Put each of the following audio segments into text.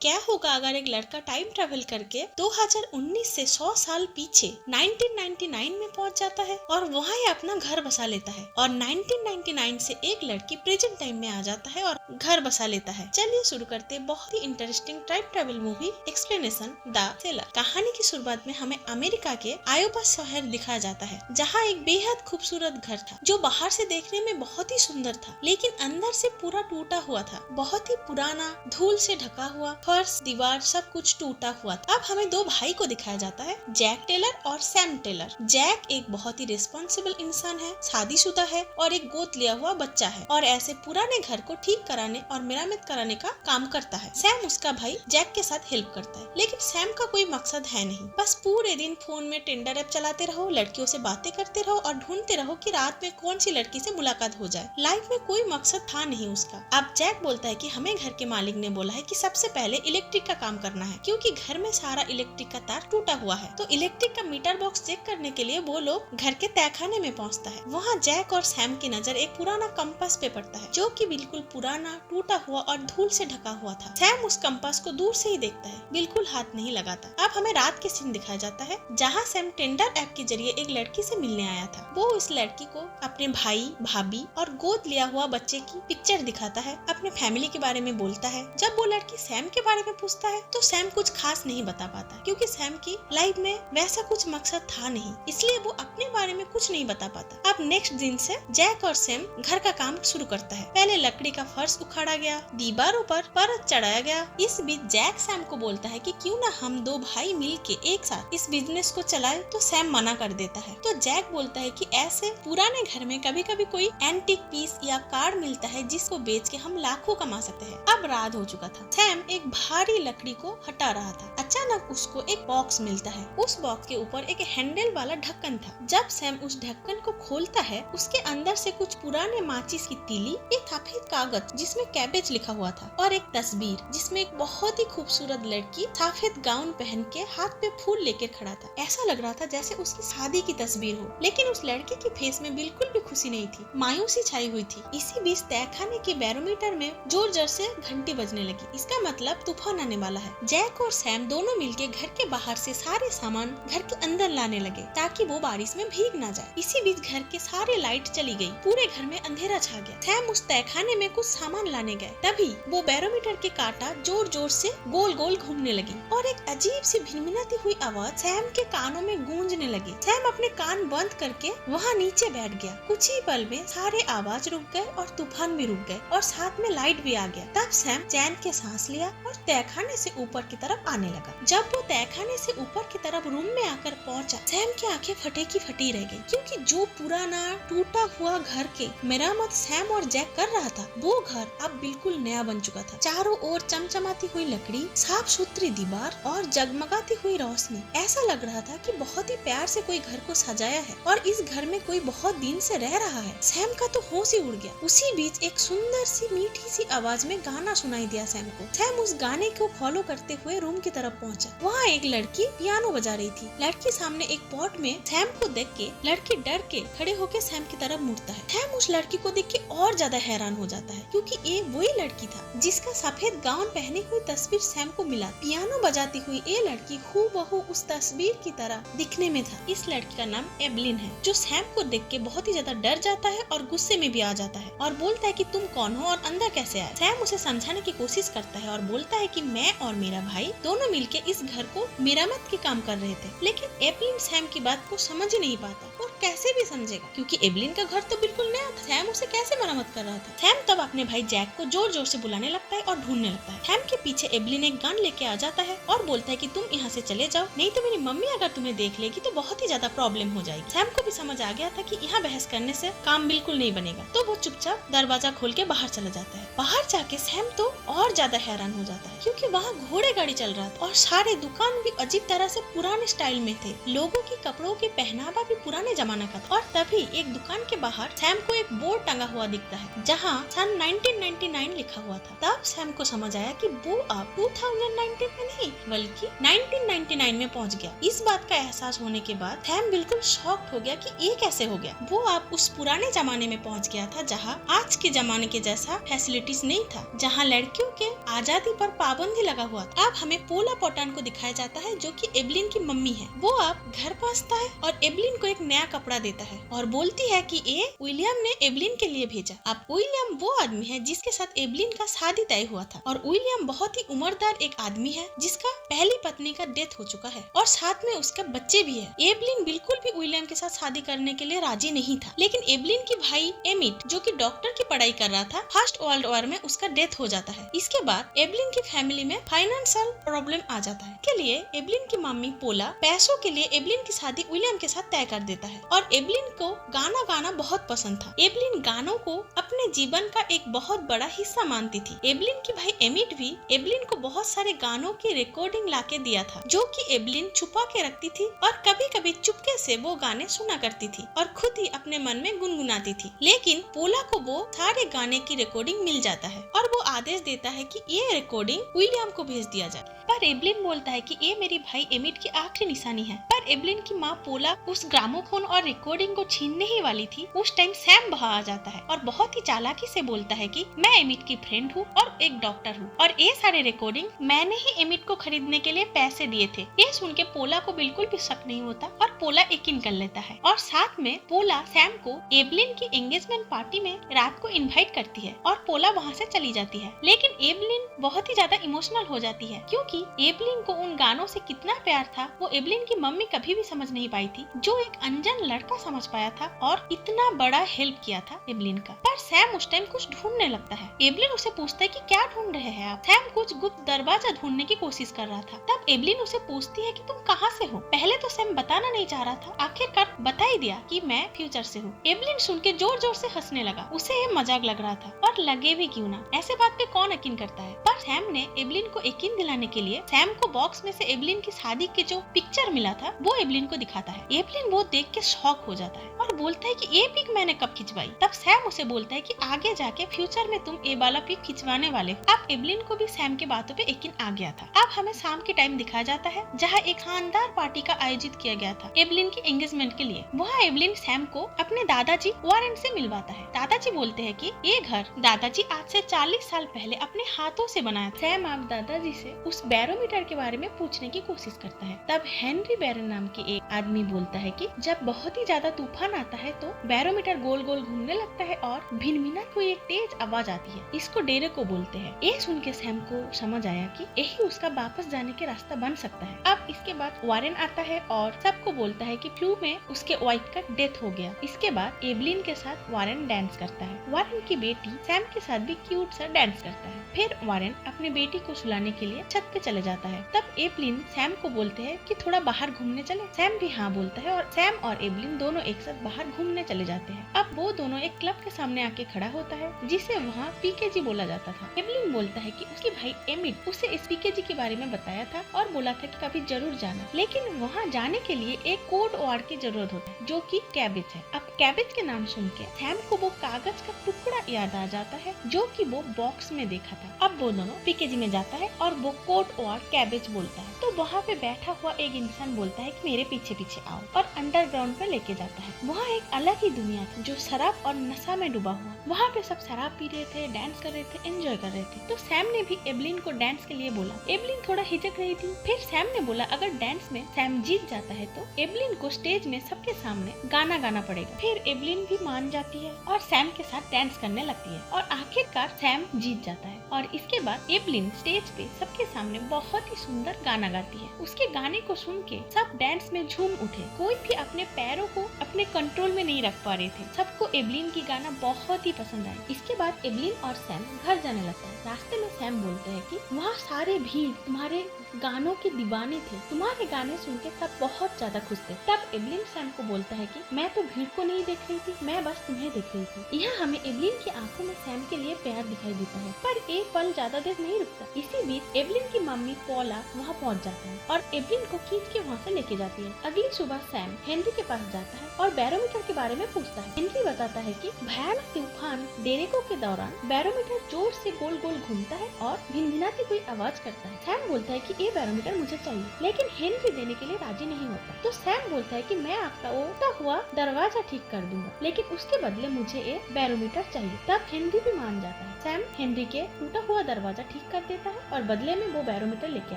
क्या होगा अगर एक लड़का टाइम ट्रेवल करके 2019 से 100 साल पीछे 1999 में पहुंच जाता है और वहां ही अपना घर बसा लेता है, और 1999 से एक लड़की प्रेजेंट टाइम में आ जाता है और घर बसा लेता है। चलिए शुरू करते हैं बहुत ही interesting time travel movie explanation the seller. कहानी की शुरुआत में हमें अमेरिका के आयोवा शहर दिखाया जाता है, जहाँ एक बेहद खूबसूरत घर था जो बाहर से देखने में बहुत ही सुंदर था, लेकिन अंदर से पूरा टूटा हुआ था। बहुत ही पुराना, धूल से ढका हुआ, फर्श, दीवार सब कुछ टूटा हुआ था। अब हमें दो भाई को दिखाया जाता है, जैक टेलर और सैम टेलर। जैक एक बहुत ही रिस्पॉन्सिबल इंसान है, शादीशुदा है और एक गोद लिया हुआ बच्चा है, और ऐसे पुराने घर को ठीक कराने और मरम्मत कराने का काम करता है। सैम उसका भाई जैक के साथ हेल्प करता है, लेकिन सैम का कोई मकसद है नहीं, बस पूरे दिन फोन में टिंडर ऐप चलाते रहो, लड़कियों से बातें करते रहो और ढूंढते रहो कि रात में कौन सी लड़की से मुलाकात हो जाए। लाइफ में कोई मकसद था नहीं उसका। अब जैक बोलता है कि हमें घर के मालिक ने बोला है कि सबसे पहले इलेक्ट्रिक का काम करना है, क्योंकि घर में सारा इलेक्ट्रिक का तार टूटा हुआ है। तो इलेक्ट्रिक का मीटर बॉक्स चेक करने के लिए वो लोग घर के तहखाने में पहुंचता है। वहाँ जैक और सैम की नजर एक पुराना कंपास पे पड़ता है, जो कि बिल्कुल पुराना, टूटा हुआ और धूल से ढका हुआ था। सैम उस कंपास को दूर से ही देखता है, बिल्कुल हाथ नहीं लगाता। अब हमें रात के सीन दिखाया जाता है, जहाँ सैम टिंडर ऐप के जरिए एक लड़की से मिलने आया था। वो इस लड़की को अपने भाई, भाभी और गोद लिया हुआ बच्चे की पिक्चर दिखाता है, अपने फैमिली के बारे में बोलता है। जब वो लड़की सैम के बारे में पूछता है तो सैम कुछ खास नहीं बता पाता, क्योंकि सैम की लाइफ में वैसा कुछ मकसद था नहीं, इसलिए वो अपने बारे में कुछ नहीं बता पाता। अब नेक्स्ट दिन से जैक और सैम घर का काम शुरू करता है। पहले लकड़ी का फर्श उखाड़ा गया, दीवारों पर परत चढ़ाया गया। इस बीच जैक सैम को बोलता है कि क्यों ना हम दो भाई मिल के एक साथ इस बिजनेस को चलाए, तो सैम मना कर देता है। तो जैक बोलता है कि ऐसे पुराने घर में कभी कभी कोई एंटीक पीस या कार्ड मिलता है, जिसको बेच के हम लाखों कमा सकते हैं। अब रात हो चुका था। सैम एक भारी लकड़ी को हटा रहा था। अचानक उसको एक बॉक्स मिलता है। उस बॉक्स के ऊपर एक हैंडल वाला ढक्कन था। जब सैम उस ढक्कन को खोलता है, उसके अंदर से कुछ पुराने माचिस की तीली, एक सफेद कागज जिसमें कैबेज लिखा हुआ था, और एक तस्वीर जिसमें एक बहुत ही खूबसूरत लड़की सफेद गाउन पहन के हाथ पे फूल लेकर खड़ा था। ऐसा लग रहा था जैसे उसकी शादी की तस्वीर हो, लेकिन उस लड़की की फेस में बिल्कुल भी खुशी नहीं थी, मायूसी छाई हुई थी। इसी बीच तहखाने के बैरोमीटर में जोर जोर से घंटी बजने लगी। इसका मतलब तूफान आने वाला है। जैक और सैम दोनों मिलके घर के बाहर से सारे सामान घर के अंदर लाने लगे, ताकि वो बारिश में भीग ना जाए। इसी बीच घर के सारे लाइट चली गई, पूरे घर में अंधेरा छा गया। सैम उस तहखाने में कुछ सामान लाने गए, तभी वो बैरोमीटर के कांटा जोर जोर से गोल गोल घूमने लगी, और एक अजीब सी भिनभिनाती हुई आवाज सैम के कानों में गूंजने लगी। सैम अपने कान बंद करके वहाँ नीचे बैठ गया। कुछ ही पल में सारे आवाज रुक गए और तूफान भी रुक गए, और साथ में लाइट भी आ गया। तब सैम चैन के सांस लिया और तहखाने से ऊपर की तरफ आने लगा। जब वो तहखाने से ऊपर की तरफ रूम में आकर पहुंचा, सैम की आंखें फटे की फटी रह गई, क्योंकि जो पुराना टूटा हुआ घर के मरम्मत सैम और जैक कर रहा था, वो घर अब बिल्कुल नया बन चुका था। चारों ओर चमचमाती हुई लकड़ी, साफ सुथरी दीवार और जगमगाती हुई रोशनी। ऐसा लग रहा था कि बहुत ही प्यार से कोई घर को सजाया है और इस घर में कोई बहुत दिन से रह रहा है। सैम का तो होश ही उड़ गया। उसी बीच एक सुंदर सी मीठी सी आवाज में गाना सुनाई दिया सैम को। सैम उस गाने को फॉलो करते हुए रूम की तरफ पहुंचा। वहाँ एक लड़की पियानो बजा रही थी। लड़की सामने एक पॉट में सैम को देख के लड़की डर के खड़े होकर सैम की तरफ मुड़ता है। सैम उस लड़की को देख के और ज्यादा हैरान हो जाता है, क्योंकि ये वही लड़की था जिसका सफेद गाउन पहनी हुई तस्वीर सैम को मिला। पियानो बजाती हुई ये लड़की हूबहू उस तस्वीर की तरह दिखने में था। इस लड़की का नाम एबलिन है, जो सैम को देख के बहुत ही ज्यादा डर जाता है और गुस्से में भी आ जाता है, और बोलता है कि तुम कौन हो और अंदर कैसे आए। सैम उसे समझाने की कोशिश करता है और बोलता है कि मैं और मेरा भाई दोनों मिलके इस घर को मरम्मत के काम कर रहे थे। लेकिन एबलिन सैम की बात को समझ ही नहीं पाता, और कैसे भी समझेगा, क्योंकि एबलिन का घर तो बिल्कुल नया था। सैम उसे कैसे मरम्मत कर रहा था। सैम तब अपने भाई जैक को जोर जोर से बुलाने लगता है और ढूंढने लगता है। सैम के पीछे एबलिन एक गन लेके आ जाता है और बोलता है कि तुम यहाँ से चले जाओ, नहीं तो मेरी मम्मी अगर तुम्हें देख लेगी तो बहुत ही ज्यादा प्रॉब्लम हो जाएगी। सैम को भी समझ आ गया था कि यहाँ बहस करने से काम बिल्कुल नहीं बनेगा, तो वो चुपचाप दरवाजा खोल के बाहर चला जाता है। बाहर जाके सैम तो और ज्यादा हैरान हो जाता है, क्योंकि वहाँ घोड़े गाड़ी चल रहा था और सारे दुकान भी अजीब तरह से पुराने स्टाइल में थे। लोगों के कपड़ों के पहनावा भी पुराने जमाना का था और तभी एक दुकान के बाहर सैम को एक बोर्ड टंगा हुआ दिखता है जहाँ सन 1999 लिखा हुआ था। तब सैम को समझ आया कि वो अब 2019 में नहीं बल्कि 1999 में पहुँच गया। इस बात का एहसास होने के बाद सैम बिल्कुल शॉक्ड हो गया कि ये कैसे हो गया। वो अब उस पुराने जमाने में पहुँच गया था जहाँ आज के जमाने के जैसा फैसिलिटीज नहीं था, जहाँ लड़कियों के आजादी पर पाबंदी लगा हुआ था। अब हमें पोला पोटान को दिखाया जाता है जो कि एवलिन की मम्मी है। वो अब घर पहुंचता है और एवलिन को एक नया कपड़ा देता है और बोलती है कि ये विलियम ने एवलिन के लिए भेजा। अब विलियम वो आदमी है जिसके साथ एवलिन का शादी तय हुआ था और विलियम बहुत ही उम्रदार एक आदमी है जिसका पहली पत्नी का डेथ हो चुका है और साथ में उसके बच्चे भी है। एवलिन बिल्कुल भी विलियम के साथ शादी करने के लिए राजी नहीं था, लेकिन एवलिन की भाई एमिट जो कि डॉक्टर की पढ़ाई कर रहा था, फर्स्ट वर्ल्ड वॉर में उसका डेथ हो जाता है। इसके बाद एवलिन की फैमिली में फाइनेंशियल प्रॉब्लम आ जाता है। के लिए एवलिन की मम्मी पोला पैसों के लिए एवलिन की शादी विलियम के साथ तय कर देता है और एवलिन को गाना गाना बहुत पसंद था। एवलिन गानों को अपने जीवन का एक बहुत बड़ा हिस्सा मानती थी। एवलिन की भाई एमिट भी एवलिन को बहुत सारे गानों की रिकॉर्डिंग लाके दिया था जो कि एवलिन छुपा के रखती थी और कभी कभी चुपके से वो गाने सुना करती थी और खुद ही अपने मन में गुनगुनाती थी। लेकिन पोला को वो सारे गाने की रिकॉर्डिंग मिल जाता है और वो आदेश देता है कि ये रिकॉर्डिंग विलियम को भेज दिया जाए। पर एवलिन बोलता है कि ये मेरी भाई एमिट की आखिरी निशानी है। पर एवलिन की माँ पोला उस ग्रामोफोन और रिकॉर्डिंग को छीनने ही वाली थी। उस टाइम सैम वहाँ आ जाता है और बहुत ही चालाकी से बोलता है कि मैं एमिट की फ्रेंड हूँ और एक डॉक्टर हूँ और ये सारे रिकॉर्डिंग मैंने ही एमिट को खरीदने के लिए पैसे दिए थे। ये सुन के पोला को बिल्कुल भी शक नहीं होता और पोला यकीन कर लेता है और साथ में पोला सैम को एवलिन की एंगेजमेंट पार्टी में रात को इनवाइट करती है और पोला वहाँ से चली जाती है। लेकिन एवलिन बहुत ही ज्यादा इमोशनल हो जाती है क्योंकि एवलिन को उन गानों से कितना प्यार था वो एवलिन की मम्मी कभी भी समझ नहीं पाई थी, जो एक अनजान लड़का समझ पाया था और इतना बड़ा हेल्प किया था एवलिन का। पर सैम उस टाइम कुछ ढूंढने लगता है। एवलिन उसे पूछता है कि क्या ढूंढ रहे हैं आप। सैम कुछ गुप्त दरवाजा ढूंढने की कोशिश कर रहा था। तब एवलिन उसे पूछती है कि तुम कहाँ से हो। पहले तो सैम बताना नहीं चाह रहा था, आखिरकार बता ही दिया कि मैं फ्यूचर से हूँ। एवलिन सुन के जोर जोर से हंसने लगा। उसे ये मजाक लग रहा था और लगे भी क्यों ना, ऐसे बात पे कौन यकीन करता है। पर सैम ने एवलिन को यकीन दिलाने के लिए सैम को बॉक्स में से एवलिन की शादी के जो पिक्चर मिला था वो एवलिन को दिखाता है। एवलिन वो देख के शॉक हो जाता है और बोलता है कि ये पिक मैंने कब खिंचवाई। तब सैम उसे बोलता है कि आगे जाके फ्यूचर में तुम ये वाला पिक खिंचवाने वाले हो। अब एवलिन को भी सैम के बातों पे यकीन आ गया था। अब हमें शाम के टाइम दिखाया जाता है जहाँ एक शानदार पार्टी का आयोजित किया गया था एवलिन की एंगेजमेंट के लिए। वहाँ एवलिन सैम को अपने दादाजी वारेन से मिलवाता है। दादाजी बोलते हैं कि ये घर दादाजी आज से 40 साल पहले अपने हाथों से बनाया था। सैम आप दादाजी से उस बैरोमीटर के बारे में पूछने की कोशिश करता है। तब हेनरी बैरन नाम के एक आदमी बोलता है कि जब बहुत ही ज्यादा तूफान आता है तो बैरोमीटर गोल गोल घूमने लगता है और भिनभिना कोई एक तेज आवाज आती है। इसको डेरे को बोलते हैं। ये सुन के सैम को समझ आया कि यही उसका वापस जाने के रास्ता बन सकता है। अब इसके बाद वारेन आता है और सबको बोलता है कि फ्लू में उसके वाइफ का डेथ हो गया। इसके बाद एवलिन के साथ वारेन डांस करता है। वारेन की बेटी सैम के साथ भी क्यूट सा डांस करता है। फिर वारेन अपनी बेटी को सुलाने के लिए छत पे चले जाता है। तब एवलिन सैम को बोलते हैं कि थोड़ा बाहर घूमने चले। सैम भी हाँ बोलता है और सैम और एवलिन दोनों एक साथ बाहर घूमने चले जाते हैं। अब वो दोनों एक क्लब के सामने आके खड़ा होता है जिसे वहाँ पीकेजी बोला जाता था। एवलिन बोलता है कि उसके भाई एमिट उसे इस पीकेजी के बारे में बताया था और बोला था कि कभी जरूर जाना, लेकिन वहाँ जाने के लिए एक कोड वर्ड की जरूरत होती है जो कि कैबेज है। अब कैबेज के नाम सुन के सैम को वो कागज का टुकड़ा याद आ जाता है जो कि वो बॉक्स में देखा था। अब वो दोनों पीकेजी में जाता है और वो कोड वर्ड कैबेज बोलता है। तो वहाँ पे बैठा हुआ एक इंसान बोलता है कि मेरे पीछे पीछे आओ और अंडरग्राउंड पे लेके जाता है। वहाँ एक अलग ही दुनिया थी जो शराब और नशा में डूबा हुआ। वहाँ पे सब शराब पी रहे थे, डांस कर रहे थे, एंजॉय कर रहे थे। तो सैम ने भी एवलिन को डांस के लिए बोला। एवलिन थोड़ा हिचक रही थी। फिर सैम ने बोला अगर डांस में सैम जीत जाता है तो एवलिन को स्टेज में सबके सामने गाना गाना पड़ेगा। फिर एवलिन भी मान जाती है और सैम के साथ डांस करने लगती है और आखिरकार सैम जीत जाता है। और इसके बाद एवलिन स्टेज पे सबके सामने बहुत ही सुंदर गाना गाती है। उसके गाने को सुन के सब डांस में झूम उठे। कोई भी अपने पैरों को अपने कंट्रोल में नहीं रख पा रहे थे। सबको एवलिन की गाना बहुत ही पसंद आई। इसके बाद एवलिन और सैम घर जाने लगता है। रास्ते में सैम बोलते हैं कि वहाँ सारे भीड़ तुम्हारे गानों के दीवाने थे, तुम्हारे गाने सुन के सब बहुत ज्यादा खुश थे। तब एवलिन सैम को बोलता है कि मैं तो भीड़ को नहीं देख रही थी, मैं बस तुम्हें देख रही थी। यहाँ हमें एवलिन की आंखों में सैम के लिए प्यार दिखाई देता है। पर एक पल ज्यादा देर नहीं रुकता। इसी बीच एवलिन की मम्मी पॉला वहाँ पहुँच जाता है और एवलिन को खींच के वहाँ से लेके जाती है। अगली सुबह सैम हेनरी के पास पास जाता है और बैरोमीटर के बारे में पूछता है। हेनरी बताता है कि भयानक तूफान डेरेको के दौरान बैरोमीटर जोर से गोल गोल घूमता है और भिनभिनाती हुई आवाज करता है। सैम बोलता है कि ये बैरोमीटर मुझे चाहिए, लेकिन हेनरी देने के लिए राजी नहीं होता। तो सैम बोलता है कि मैं आपका वो टूटा हुआ दरवाजा ठीक कर दूंगा, लेकिन उसके बदले मुझे एक बैरोमीटर चाहिए। तब हेनरी भी मान जाता है। सैम हेनरी के टूटा हुआ दरवाजा ठीक कर देता है और बदले में वो बैरोमीटर लेके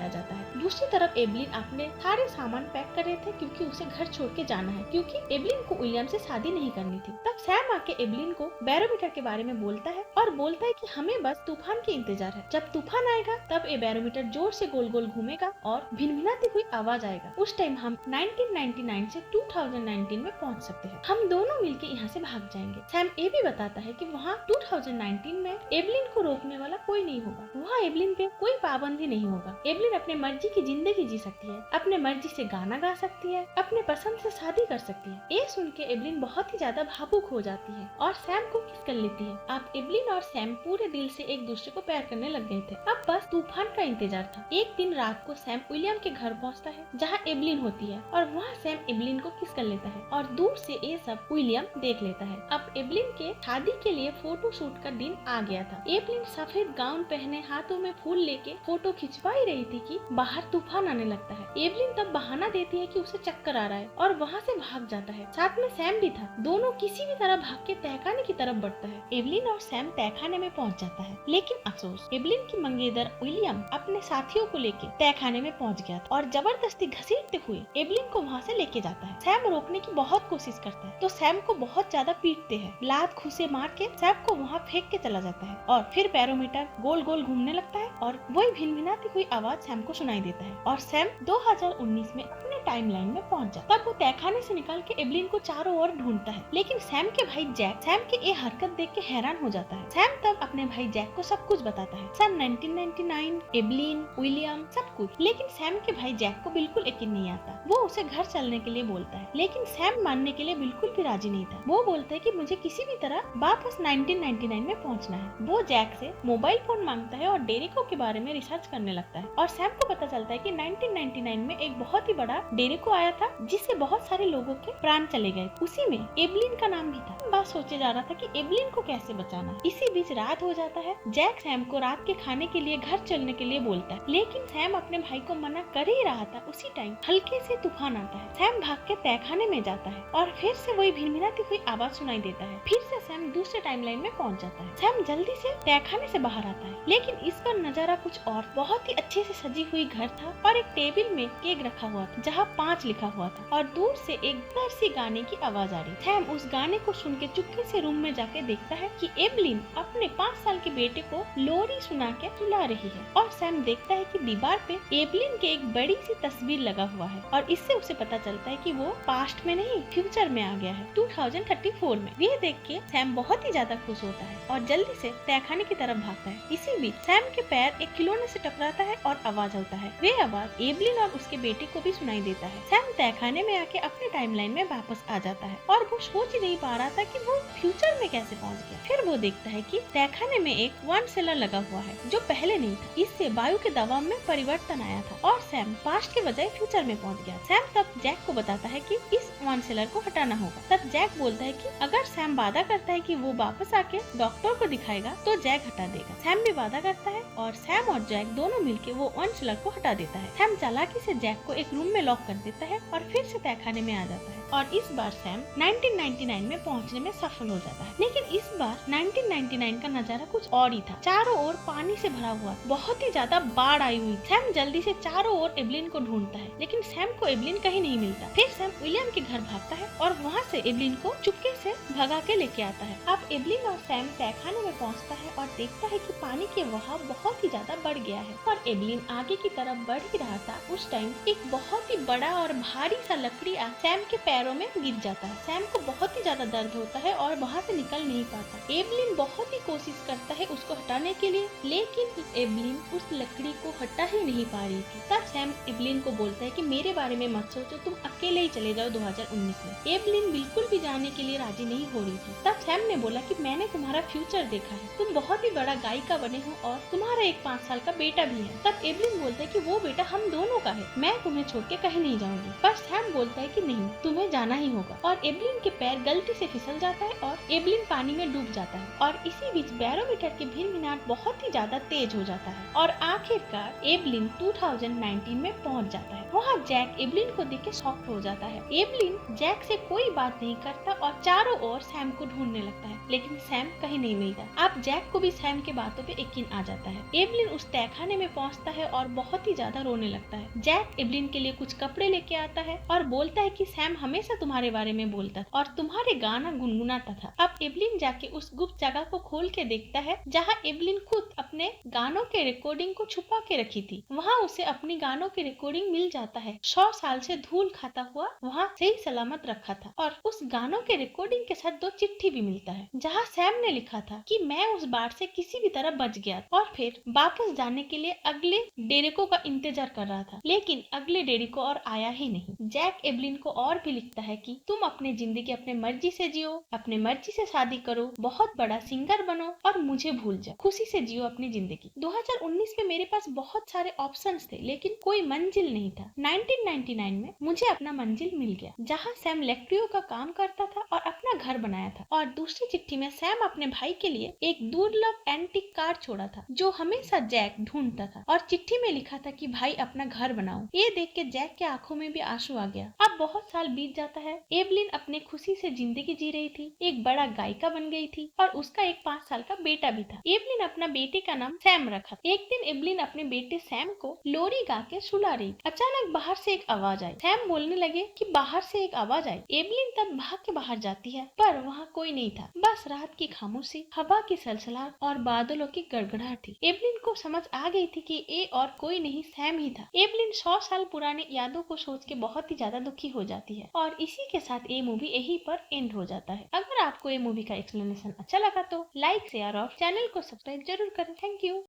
आ जाता है। दूसरी तरफ एवलिन अपने सारे सामान पैक कर रहे थे क्योंकि उसे घर छोड़ के जाना है, क्योंकि एवलिन को विलियम से शादी नहीं करनी थी। तब सैम आके एवलिन को बैरोमीटर के बारे में बोलता है और बोलता है कि हमें बस तूफान की इंतजार है। जब तूफान आएगा तब ये बैरोमीटर जोर से गोल गोल घूमेगा और भिनभिनाती हुई आवाज आएगा। उस टाइम हम 1999 से 2019 में पहुंच सकते हैं। हम दोनों मिलके यहाँ से भाग जाएंगे। सैम ये भी बताता है कि वहाँ 2019 में एवलिन को रोकने वाला कोई नहीं होगा। वहाँ एवलिन पे कोई पाबंदी नहीं होगा। एवलिन अपने मर्जी की जिंदगी जी सकती है, अपने मर्जी से गाना गा सकती है, अपने पसंद से शादी कर सकती है। ये सुन के एवलिन बहुत ही ज्यादा भावुक हो जाती है और सैम को किस कर लेती है। अब एवलिन और सैम पूरे दिल से एक दूसरे को प्यार करने लग गए थे। अब बस तूफान का इंतजार था। एक दिन रात को सैम विलियम के घर पहुँचता है जहाँ एवलिन होती है और वहाँ सैम एवलिन को किस कर लेता है और दूर से ये सब विलियम देख लेता है। अब एवलिन के शादी के लिए फोटो शूट का दिन आ गया था। एवलिन सफेद गाउन पहने हाथों में फूल लेके फोटो खिंचवा ही रही थी कि बाहर तूफान आने लगता है। एवलिन तब बहाना देती है कि उसे चक्कर आ रहा है और वहाँ से भाग जाता है। साथ में सैम भी था। दोनों किसी भी तरह भाग के तहखाने की तरफ बढ़ता है। एवलिन और सैम तहखाने में पहुँच जाता है, लेकिन अफसोस एवलिन की मंगेतर विलियम अपने साथियों को लेके तहखाने में पहुँच गया था और जबरदस्ती घसीटते हुए एवलिन को वहाँ से लेके जाता है। सैम रोकने की बहुत कोशिश करता है तो सैम को बहुत ज्यादा पीटते हैं। लात घुसे मार के सैम को वहाँ फेंक के चला जाता है और फिर बैरोमीटर गोल गोल घूमने लगता है और वही भिनभिनाती हुई आवाज सैम को सुनाई देता है और सैम 2019 में अपने टाइमलाइन में पहुंच जाता है। तब वो तहखाने से निकल के एवलिन को चारों ओर ढूंढता है, लेकिन सैम के भाई जैक सैम के ये हरकत देख के हैरान हो जाता है। सैम तब अपने भाई जैक को सब कुछ बताता है, सन 1999, एवलिन, विलियम, सब कुछ। लेकिन सैम के भाई जैक को बिल्कुल यकीन नहीं आता। वो उसे घर चलने के लिए बोलता है, लेकिन सैम मानने के लिए बिल्कुल भी राजी नहीं था। वो बोलता है कि मुझे किसी भी तरह वापस 1999 में पहुंचना है। वो जैक से मोबाइल फोन मांगता है और डेरेको के बारे में रिसर्च करने लगता है और सैम को पता चलता है कि 1999 में एक बहुत ही बड़ा डेरेको आया था जिससे बहुत सारे लोगों के प्राण चले गए। उसी में एवलिन का नाम भी था। बस सोचे जा रहा था कि एवलिन को कैसे बचाना। इसी बीच रात हो जाता है। जैक सैम को रात के खाने के लिए घर चलने के लिए बोलता है, लेकिन सैम अपने भाई को मना कर ही रहा था। उसी टाइम हल्के से तूफान आता है। सैम भाग के तहखाने में जाता है और फिर से वही भिनभिनाती हुई आवाज सुनाई देता है। फिर से सैम दूसरे टाइमलाइन में पहुंच जाता है। सैम जल्दी से तहखाने से बाहर आता है, लेकिन इस पर नजारा कुछ और। बहुत ही अच्छे से सजी हुई घर था और एक टेबल में केक रखा हुआ था जहाँ 5 लिखा हुआ था और दूर से एक सुंदर सी गाने की आवाज आ रही। सैम उस गाने को सुन के चुपके से रूम में जाके देखता है कि एवलिन अपने 5 साल के बेटे को लोरी सुना के सुला रही है और सैम देखता है कि दीवार पे एवलिन के एक बड़ी सी तस्वीर लगा हुआ है और इससे उसे पता चलता है कि वो पास्ट में नहीं फ्यूचर में आ गया है, 2034 में। ये देख के सैम बहुत ही ज्यादा खुश होता है और जल्दी से तहखाने की तरफ भागता है। इसी बीच सैम के पैर एक खिलौने से टकराता है और आवाज आता है। वे आवाज एवलिन और उसके बेटे को भी सुनाई देता है। सैम तहखाने में आके अपने टाइमलाइन में वापस आ जाता है और वो सोच ही नहीं पा रहा था कि वो फ्यूचर में कैसे पहुंच गया। फिर वो देखता है कि तहखाने में एक वन सेलर लगा हुआ है जो पहले नहीं था। इससे वायु के दबाव में परिवर्तन आया था और सैम पास्ट के बजाय फ्यूचर में पहुंच गया। सैम तब जैक को बताता है कि इस वन सेलर को हटाना होगा। तब जैक बोलता है कि अगर सैम वादा करता है कि वो वापस आके डॉक्टर को दिखाएगा तो जैक हटा देगा। सैम भी वादा करता है और सैम और जैक दोनों मिलके वो वन सेलर को हटा देता है। सैम चालाकी से जैक को एक रूम में लॉक कर देता है और फिर से तहखाने में आ जाता है और इस बार सैम 1999 में पहुंचने में सफल हो जाता है। लेकिन इस बार 1999 का नजारा कुछ और ही था। चारों ओर पानी से भरा हुआ, बहुत ही ज्यादा बाढ़ आई हुई। सैम जल्दी से चारों ओर एवलिन को ढूंढता है, लेकिन सैम को एवलिन कहीं नहीं मिलता। फिर सैम विलियम के घर भागता है और वहाँ से एवलिन को चुपके से भगा के लेके आता है। अब एवलिन और सैम तहखाने में पहुँचता है और देखता है कि पानी के बहाव बहुत ही ज्यादा बढ़ गया है और एवलिन आगे की तरफ बढ़ ही रहा था। उस टाइम एक बहुत ही बड़ा और भारी सा लकड़ी सैम के पैरों में गिर जाता है। सैम को बहुत ही ज्यादा दर्द होता है और वहाँ से निकल नहीं पाता। एवलिन बहुत ही कोशिश करता है उसको हटाने के लिए, लेकिन एवलिन उस लकड़ी को हटा ही नहीं पा रही थी। तब सैम एवलिन को बोलता है कि मेरे बारे में मत सोचो, तुम अकेले ही चले जाओ 2019 में। एवलिन बिल्कुल भी जाने के लिए राजी नहीं हो रही थी। तब सैम ने बोला कि मैंने तुम्हारा फ्यूचर देखा है, तुम बहुत ही बड़ा गायिका बने हो और तुम्हारा एक 5 साल का बेटा भी है। तब एवलिन बोलता है कि वो बेटा हम दोनों का है, मैं तुम्हें छोड़ के कहीं नहीं जाऊंगी। पर सैम बोलता है कि नहीं, तुम्हें तुम्हें जाना ही होगा। और एवलिन के पैर गलती से फिसल जाता है और एवलिन पानी में डूब जाता है और इसी बीच बैरोमीटर की भिनभिनाहट बहुत ही ज्यादा तेज हो जाता है और आखिरकार एवलिन 2019 में पहुंच जाता है। वहाँ जैक एवलिन को देख के शॉक्ड हो जाता है। एवलिन जैक से कोई बात नहीं करता और चारों ओर सैम को ढूंढने लगता है, लेकिन सैम कहीं नहीं मिलता। अब जैक को भी सैम के बातों पे यकीन आ जाता है। एवलिन उस तहखाने में पहुंचता है और बहुत ही ज्यादा रोने लगता है। जैक एवलिन के लिए कुछ कपड़े लेके आता है और बोलता है कि सैम हमेशा तुम्हारे बारे में बोलता और तुम्हारे गाना गुनगुनाता था। अब एवलिन जाके उस गुप्त जगह को खोल के देखता है जहाँ एवलिन खुद अपने गानों के रिकॉर्डिंग को छुपा के रखी थी। वहाँ उसे अपनी गानों की रिकॉर्डिंग मिल जाता है। 100 साल से धूल खाता हुआ वहाँ सही सलामत रखा था और उस गानों के रिकॉर्डिंग के साथ 2 चिट्ठी भी मिलता है जहाँ सैम ने लिखा था कि मैं उस बाढ़ से किसी भी तरह बच गया और फिर वापस जाने के लिए अगले डेरेको का इंतजार कर रहा था, लेकिन अगले डेरेको और आया ही नहीं। जैक एवलिन को और भी लिखता है कि तुम अपनी जिंदगी अपने मर्जी से जियो, अपने मर्जी से शादी करो, बहुत बड़ा सिंगर बनो और मुझे भूल जाओ, खुशी से जियो अपनी जिंदगी। 2019 में मेरे पास बहुत सारे ऑप्शंस थे लेकिन कोई मंजिल नहीं था। 1999 में मुझे अपना मंजिल मिल गया जहाँ सैम इलेक्ट्रियो का काम करता था और अपना घर बनाया था। और दूसरी चिट्ठी में सैम अपने भाई के लिए एक दुर्लभ एंटीक कार छोड़ा था जो हमेशा जैक ढूंढता था और चिट्ठी में लिखा था कि भाई अपना घर बनाओ। ये देख के जैक के आंखों में भी आंसू आ गया। अब बहुत साल बीत जाता है। एवलिन अपने खुशी से जिंदगी जी रही थी, एक बड़ा गायिका बन गई थी और उसका एक 5 साल का बेटा भी था। एवलिन अपना बेटे का नाम सैम रखा। एक दिन एवलिन अपने बेटे सैम को लोरी गा के सुला रही। अचानक बाहर से एक आवाज आई। सैम बोलने लगे कि बाहर से एक आवाज आई। एवलिन तब भाग के बाहर जाती है पर वहाँ कोई नहीं था, बस रात की खामोशी, हवा की सलसलाहट और बादलों की गड़गड़ाहट थी। एवलिन को समझ आ गई थी कि ये और कोई नहीं सैम ही था। एवलिन 100 साल पुराने यादों को सोच के बहुत ही ज्यादा दुखी हो जाती है और इसी के साथ ये मूवी यहीं पर एंड हो जाता है। अगर आपको ये मूवी का एक्सप्लेनेशन अच्छा लगा तो लाइक शेयर और चैनल को सब्सक्राइब जरूर करें। Thank you.